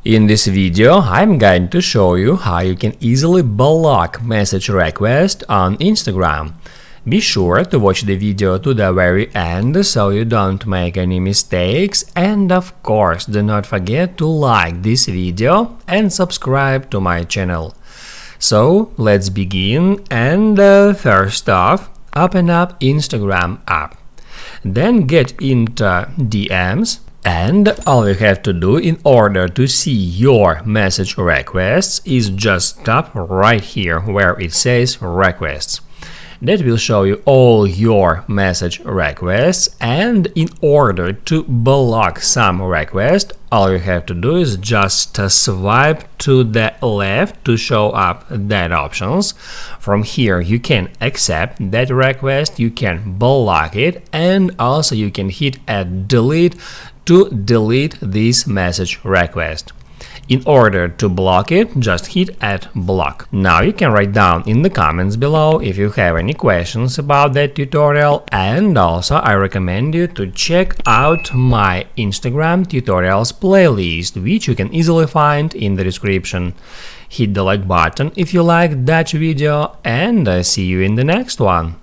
In this video, I'm going to show you how you can easily block message requests on Instagram. Be sure to watch the video to the very end so you don't make any mistakes, and of course do not forget to like this video and subscribe to my channel. So let's begin, and first off, open up Instagram app. Then get into DMs. And all you have to do in order to see your message requests is just tap right here where it says requests. That will show you all your message requests, and in order to block some request, all you have to do is just swipe to the left to show up that options. From here you can accept that request, you can block it, and also you can hit add delete to delete this message request. In order to block it, just hit add block. Now you can write down in the comments below if you have any questions about that tutorial, and also I recommend you to check out my Instagram tutorials playlist, which you can easily find in the description. Hit the like button if you liked that video, and I see you in the next one.